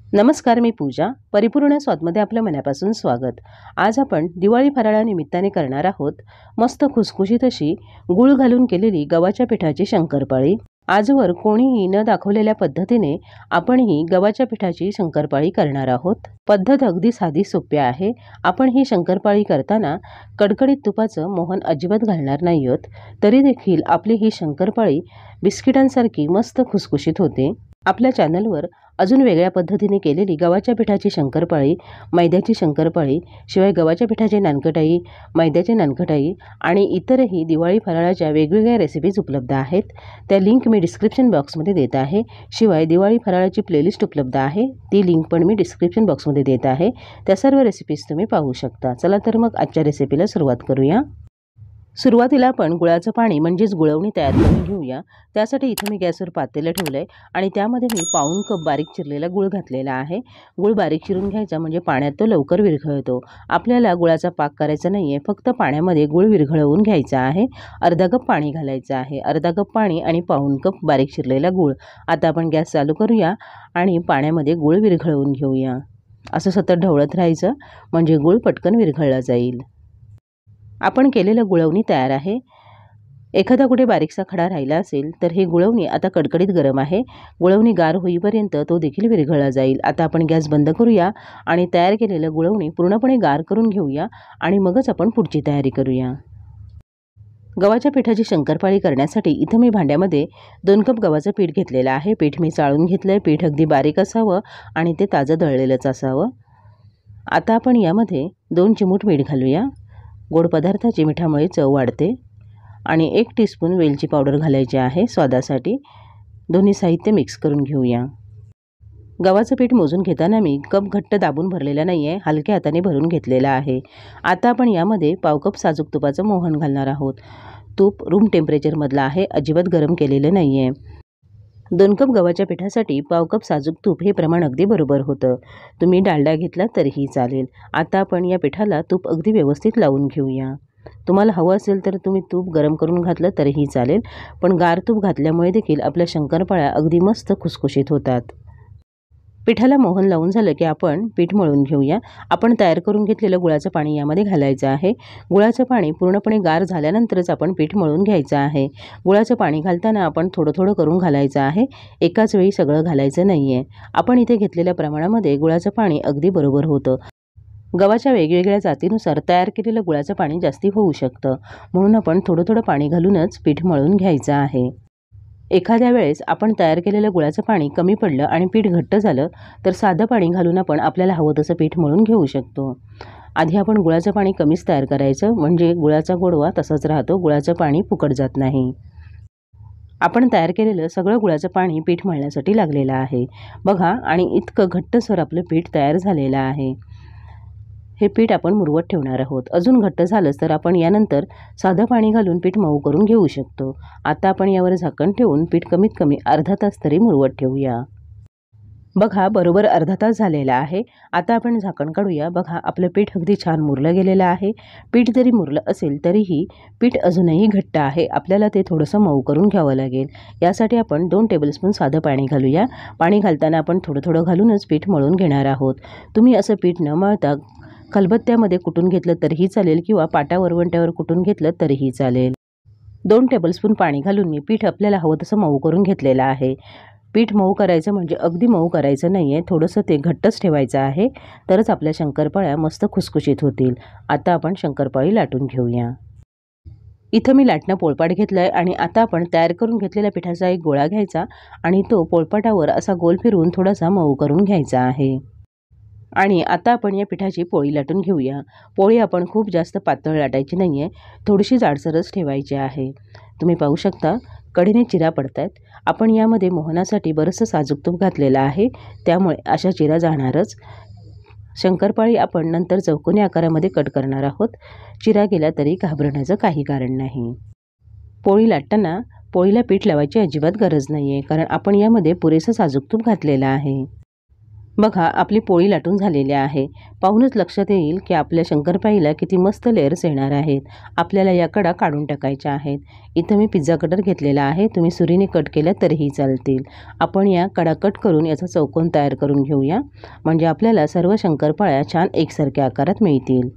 नमस्कार, मी पूजा. परिपूर्ण स्वादमध्ये आपलं मनापासून स्वागत. आज आपण दिवाळी फराळानिमित्ताने करणार आहोत मस्त खुसखुशीत अशी गूळ घालून केलेली गव्हाच्या पिठाची शंकरपाळी. आजवर कोणीही न दाखवलेल्या पद्धतीने आपण ही गव्हाच्या पिठाची शंकरपाळी करणार आहोत. पद्धत अगदी साधी सोपी आहे. आपण ही शंकरपाळी करताना कडकडीत तुपाचं मोहन अजिबात घालणार नाही आहोत. तरी देखील आपली ही शंकरपाळी बिस्किटांसारखी मस्त खुसखुशीत होते. आपल्या चॅनलवर अजून वेगळ्या पद्धतीने केलेली गव्हाच्या पिठाची शंकरपाळी, मैद्याची शंकरपाळी, शिवाय गव्हाच्या पिठाचे नानकटाई, मैद्याचे नानकटाई आणि इतरही दिवाळी फराळाच्या वेगवेगळ्या रेसिपीज उपलब्ध आहेत. त्या लिंक मी डिस्क्रिप्शन बॉक्समध्ये देत आहे. शिवाय दिवाळी फराळाची प्लेलिस्ट उपलब्ध आहे, ती लिंक पण मी डिस्क्रिप्शन बॉक्समध्ये देत आहे. त्या सर्व रेसिपीज तुम्ही पाहू शकता. चला तर मग आजच्या रेसिपीला सुरुवात करूया. सुरुवातीला आपण गुळाचं पाणी म्हणजेच गुळवणी तयार करून घेऊया. त्यासाठी इथे मी गॅसवर पातेलं ठेवलं आहे आणि त्यामध्ये मी पाऊण कप बारीक चिरलेला गूळ घातलेला आहे. गूळ बारीक चिरून घ्यायचा म्हणजे पाण्यात तो लवकर विरघळतो. आपल्याला गुळाचा पाक करायचा नाही आहे, फक्त पाण्यामध्ये गूळ विरघळवून घ्यायचा आहे. अर्धा कप पाणी घालायचं आहे. अर्धा कप पाणी आणि पाऊण कप बारीक चिरलेला गूळ. आता आपण गॅस चालू करूया आणि पाण्यामध्ये गूळ विरघळवून घेऊया. असं सतत ढवळत राहायचं म्हणजे गूळ पटकन विरघळला जाईल. आपण केलेलं गुळवणी तयार आहे. एखादा कुठे बारीकसा खडा राहिला असेल तर हे गुळवणी आता कडकडीत गरम आहे. गुळवणी गार होईपर्यंत तो देखील विरघळला जाईल. आता आपण गॅस बंद करूया आणि तयार केलेलं गुळवणी पूर्णपणे गार करून घेऊया आणि मगच आपण पुढची तयारी करूया. गव्हाच्या पिठाची शंकरपाळी करण्यासाठी इथं मी भांड्यामध्ये 2 कप गव्हाचं पीठ घेतलेलं आहे. पीठ मी चाळून घेतलं आहे. पीठ अगदी बारीक असावं आणि ते ताजं दळलेलंच असावं. आता आपण यामध्ये 2 चिमूट मीठ घालूया. गोड पदार्थाची मिठामुळे चव वाढते. आणि 1 टीस्पून वेलची पावडर घालायची आहे स्वादासाठी. दोन्ही साहित्य मिक्स करून घेऊया. गव्हाचं पीठ मोजून घेताना मी कप घट्ट दाबून भरलेला नाही आहे, हलक्या हाताने भरून घेतलेला आहे. आता आपण यामध्ये पाव कप साजूक तुपाचं मोहन घालणार आहोत. तूप रूम टेम्परेचरमधलं आहे, अजिबात गरम केलेलं नाही आहे. 2 कप गव्हाच्या पिठासाठी पाव कप साजूक तूप हे प्रमाण अगदी बरोबर होतं. तुम्ही डालडा घेतला तरीही चालेल. आता आपण या पिठाला तूप अगदी व्यवस्थित लावून घेऊया. तुम्हाला हवं असेल तर तुम्ही तूप गरम करून घातलं तरीही चालेल, पण गार तूप घातल्यामुळे देखील आपल्या शंकरपाळ्या अगदी मस्त खुसखुशीत होतात. पिठाला मोहन लावून झालं की आपण पीठ मळून घेऊया. आपण तयार करून घेतलेलं गुळाचं पाणी यामध्ये घालायचं आहे. गुळाचं पाणी पूर्णपणे गार झाल्यानंतरच आपण पीठ मळून घ्यायचं आहे. गुळाचं पाणी घालताना आपण थोडं थोडं करून घालायचं आहे, एकाच वेळी सगळं घालायचं नाही आहे. आपण इथे घेतलेल्या प्रमाणामध्ये गुळाचं पाणी अगदी बरोबर होतं. गव्हाच्या वेगवेगळ्या जातीनुसार तयार केलेलं गुळाचं पाणी जास्ती होऊ शकतं, म्हणून आपण थोडं थोडं पाणी घालूनच पीठ मळून घ्यायचं आहे. एखाद्या वेळेस आपण तयार केलेलं गुळाचं पाणी कमी पडलं आणि पीठ घट्ट झालं तर साधं पाणी घालून आपण आपल्याला हवं तसं पीठ मळून घेऊ शकतो. आधी आपण गुळाचं पाणी कमीच तयार करायचं म्हणजे गुळाचा गोडवा तसाच राहतो, गुळाचं पाणी फुकट जात नाही. आपण तयार केलेलं सगळं गुळाचं पाणी पीठ मळण्यासाठी लागलेलं आहे बघा. आणि इतकं घट्टसर आपलं पीठ तयार झालेलं आहे. हे पीठ आपण मुरवत ठेवणार आहोत. अजून घट्ट झालंच तर आपण यानंतर साधं पाणी घालून पीठ मऊ करून घेऊ शकतो. आता आपण यावर झाकण ठेवून पीठ कमीत कमी अर्धा तास तरी मुरवत ठेवूया. बघा, बरोबर अर्धा तास झालेला आहे. आता आपण झाकण काढूया. बघा, आपलं पीठ अगदी छान मुरलं गेलेलं आहे. पीठ जरी मुरलं असेल तरीही पीठ अजूनही घट्ट आहे. आपल्याला ते थोडंसं मऊ करून घ्यावं लागेल. यासाठी आपण 2 टेबलस्पून साधं पाणी घालूया. पाणी घालताना आपण थोडं थोडं घालूनच पीठ मळून घेणार आहोत. तुम्ही असं पीठ न मळता खलबत्त्यामध्ये कुटून घेतलं तरीही चालेल किंवा पाटा वरवंट्यावर कुटून घेतलं तरीही चालेल. 2 टेबलस्पून पाणी घालून मी पीठ आपल्याला हवं तसं मऊ करून घेतलेलं आहे. पीठ मऊ करायचं म्हणजे अगदी मऊ करायचं नाही आहे, थोडंसं ते घट्टच ठेवायचं आहे, तरच आपल्या शंकरपाळ्या मस्त खुसखुशीत होतील. आता आपण शंकरपाळी लाटून घेऊया. इथं मी लाटणं पोळपाट घेतलं आहे आणि आता आपण तयार करून घेतलेल्या पिठाचा एक गोळा घ्यायचा आणि तो पोळपाटावर असा गोल फिरवून थोडासा मऊ करून घ्यायचा आहे. आणि आता आपण या पिठाची पोळी लाटून घेऊया. पोळी आपण खूप जास्त पातळ लाटायची नाही आहे, थोडीशी जाडसरच ठेवायची आहे. तुम्ही पाहू शकता कढीने चिरा पडत आहेत. आपण यामध्ये मोहनासाठी बरंचसं साजूक तूप घातलेलं आहे, त्यामुळे अशा चिरा जाणारच. शंकरपाळी आपण नंतर चौकोनी आकारामध्ये कट करणार आहोत. चिरा गेला तरी घाबरण्याचं काही कारण नाही. पोळी लाटताना पोळीला पीठ लावायची अजिबात गरज नाही आहे, कारण आपण यामध्ये पुरेसं साजूक तूप घातलेलं आहे. बघा आपली पोळी लाटून झालेली आहे। पाहूनच लक्षात येईल की आपल्या शंकरपाळीला किती मस्त लेयर्स येणार आहेत। आपल्याला या कडा काढून टाकायच्या आहेत। इथं मी पिझ्झा कटर घेतलेला आहे, तुम्ही सुरीने कट केल्या तरीही चालतील। आपण या कडा कट करून याचा चौकोन तयार करून घेऊया, म्हणजे आपल्याला सर्व शंकरपाळ्या छान एकसारख्या आकारात मिळतील।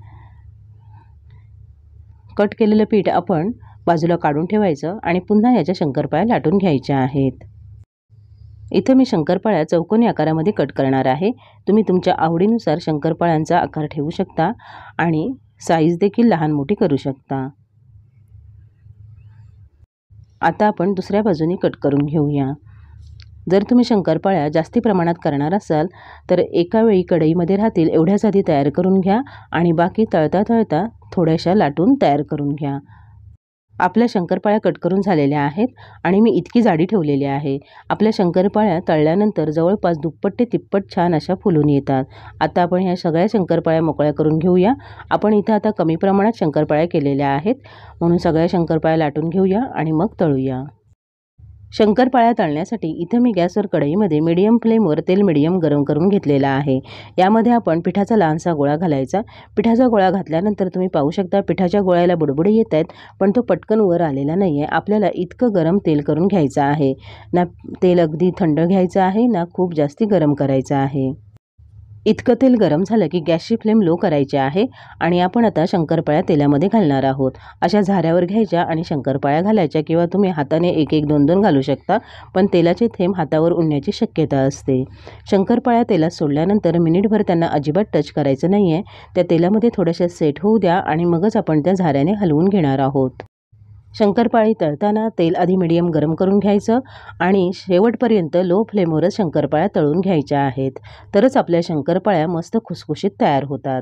कट केलेलं पीठ आपण बाजूला काढून ठेवायचं आणि पुन्हा याच्या शंकरपाळ्या लाटून घ्यायच्या आहेत। इथे मी शंकरपाळ्या चौकोनी आकारामध्ये कट करणार आहे। तुम्ही तुमच्या आवडीनुसार शंकरपाळ्यांचा आकार ठेवू शकता आणि साईज देखील लहान मोठी करू शकता। आता आपण दुसऱ्या बाजूने कट करून घेऊया। जर तुम्ही शंकरपाळ्या जास्ती प्रमाणात करणार असाल तर एका वेळी कढईमध्ये राहतील एवढ्याच आधी तयार करून घ्या आणि बाकी तळता तळता थोड्याशा लाटून तयार करून घ्या। आपल्या शंकरपाळ्या कट करून झालेल्या आहेत आणि मी इतकी जाडी ठेवलेली आहे। आपल्या शंकरपाळ्या तळल्यानंतर जवळपास दुप्पट ते तिप्पट छान अशा फुलून येतात। आता आपण ह्या सगळ्या शंकरपाळ्या मोकळ्या करून घेऊया। आपण इथं आता कमी प्रमाणात शंकरपाळ्या केलेल्या आहेत, म्हणून सगळ्या शंकरपाळ्या लाटून घेऊया आणि मग तळूया। शंकरपाळ्या तळण्यासाठी इथं मी गॅसवर कढईमध्ये मीडियम फ्लेमवर तेल मीडियम गरम करून घेतलेलं आहे। यामध्ये आपण पिठाचा लहानसा गोळा घालायचा। पिठाचा गोळा घातल्यानंतर तुम्ही पाहू शकता पिठाच्या गोळ्याला बुडबुडे येत आहेत, पण तो पटकन वर आलेला नाही आहे। आपल्याला इतकं गरम तेल करून घ्यायचं आहे ना, तेल अगदी थंड घ्यायचं आहे ना खूप जास्ती गरम करायचं आहे। इतकं तेल गरम झालं की गॅसची फ्लेम लो करायची आहे आणि आपण आता शंकरपाळ्या तेलामध्ये घालणार आहोत। अशा झाऱ्यावर घ्यायच्या आणि शंकरपाळ्या घालायच्या किंवा तुम्ही हाताने एक एक दोन दोन घालू शकता, पण तेलाचे थेंब हातावर उडण्याची शक्यता असते। शंकरपाळ्या तेलात सोडल्यानंतर मिनिटभर त्यांना अजिबात टच करायचं नाही आहे। त्या तेलामध्ये थोड्याशा सेट होऊ द्या आणि मगच आपण त्या झाऱ्याने हलवून घेणार आहोत। शंकरपाळी तळताना तेल आधी मीडियम गरम करून घ्यायचं आणि शेवटपर्यंत लो फ्लेमवरच शंकरपाळ्या तळून घ्यायच्या आहेत, तरच आपल्या शंकरपाळ्या मस्त खुसखुशीत तयार होतात।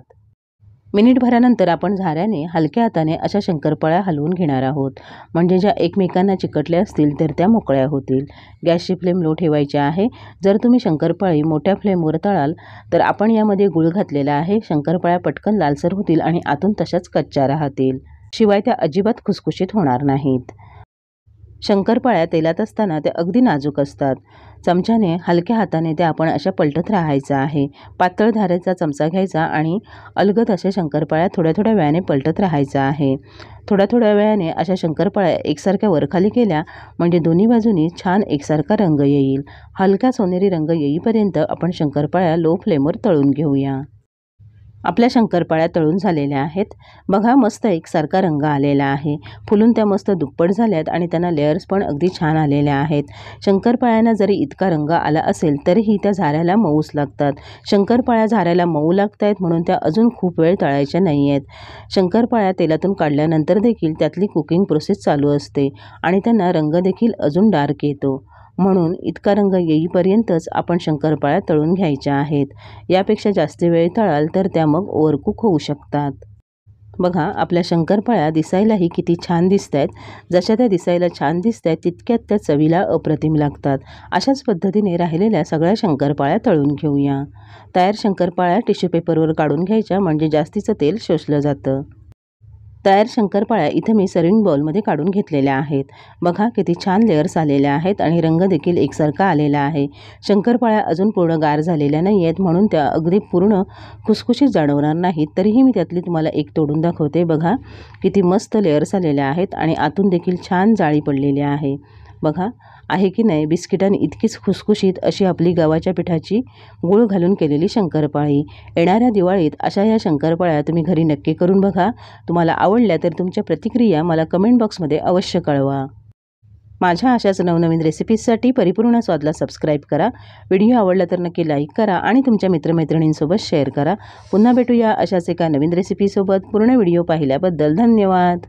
मिनिटभरानंतर आपण झाऱ्याने हलक्या हाताने अशा शंकरपाळ्या हलवून घेणार आहोत, म्हणजे ज्या एकमेकांना चिकटल्या असतील तर त्या मोकळ्या होतील। गॅसची फ्लेम लो ठेवायची आहे। जर तुम्ही शंकरपाळी मोठ्या फ्लेमवर तळाल तर आपण यामध्ये गूळ घातलेला आहे, शंकरपाळ्या पटकन लालसर होतील आणि आतून तशाच कच्च्या राहतील, शिवाय त्या अजिबात खुसखुशीत होणार नाहीत। शंकरपाळ्या तेलात असताना त्या अगदी नाजूक असतात। चमच्याने हलक्या हाताने त्या आपण अशा पलटत राहायचं आहे। पातळ धारेचा चमचा घ्यायचा आणि अलगद अशा शंकरपाळ्या थोड्या थोड्या वेळाने पलटत राहायचं आहे। थोड्या थोड्या वेळाने अशा शंकरपाळ्या एकसारख्या वरखाली केल्या म्हणजे दोन्ही बाजूनी छान एकसारखा रंग येईल। हलका सोनेरी रंग येईपर्यंत आपण शंकरपाळ्या लो फ्लेमवर तळून घेऊया। आपल्या शंकरपाळ्या तळून झालेल्या आहेत। बघा मस्त एकसारखा रंग आलेला आहे, फुलून त्या मस्त दुप्पट झाल्यात आणि त्यांना लेयर्स पण अगदी छान आलेल्या आहेत। शंकरपाळ्यांना जरी इतका रंग आला असेल तरीही त्या झाऱ्याला मऊच लागतात। शंकरपाळ्या झाऱ्याला मऊ लागत आहेत म्हणून त्या अजून खूप वेळ तळायच्या नाही आहेत। शंकरपाळ्या तेलातून काढल्यानंतर देखील त्यातली कुकिंग प्रोसेस चालू असते आणि त्यांना रंग देखील अजून डार्क येतो, म्हणून इतका रंग येईपर्यंतच आपण शंकरपाळ्या तळून घ्यायच्या आहेत। यापेक्षा जास्त वेळ तळाल तर त्या मग ओव्हरकुक होऊ शकतात। बघा आपल्या शंकरपाळ्या दिसायलाही किती छान दिसत आहेत। जशा त्या दिसायला छान दिसत आहेत तितक्यात त्या चवीला अप्रतिम लागतात। अशाच पद्धतीने राहिलेल्या सगळ्या शंकरपाळ्या तळून घेऊया। तयार शंकरपाळ्या टिश्यू पेपरवर काढून घ्यायच्या म्हणजे जास्तीचं तेल शोषलं जातं। तयार शंकरपाळ्या इथे मी सर्विंग बाउलमध्ये काढून घेतलेल्या आहेत। बघा किती छान लेयर्स आलेल्या आहेत आणि रंग देखील एकसारखा आलेला आहे। शंकरपाळ्या अजून पूर्ण गार झालेल्या नाही आहेत म्हणून त्या अगदी पूर्ण खुसखुशीत जाणवणार नाहीत, तरीही मी त्यातली तुम्हाला एक तोडून दाखवते। बघा किती मस्त लेयर्स आलेल्या आहेत आणि आतून देखील छान जाळी पडलेली आहे। बघा आहे की नाही, बिस्किटांनी इतकीच खुसखुशीत अशी आपली गव्हाच्या पिठाची गूळ घालून केलेली शंकरपाळी। येणाऱ्या दिवाळीत अशा या शंकरपाळ्या तुम्ही घरी नक्की करून बघा। तुम्हाला आवडल्या तर तुमच्या प्रतिक्रिया मला कमेंट बॉक्समध्ये अवश्य कळवा। माझ्या अशाच नवनवीन रेसिपीजसाठी परिपूर्ण स्वादला सबस्क्राईब करा। व्हिडिओ आवडला तर नक्की लाईक करा आणि तुमच्या मित्रमैत्रिणींसोबत शेअर करा। पुन्हा भेटूया अशाच एका नवीन रेसिपीसोबत। पूर्ण व्हिडिओ पाहिल्याबद्दल धन्यवाद।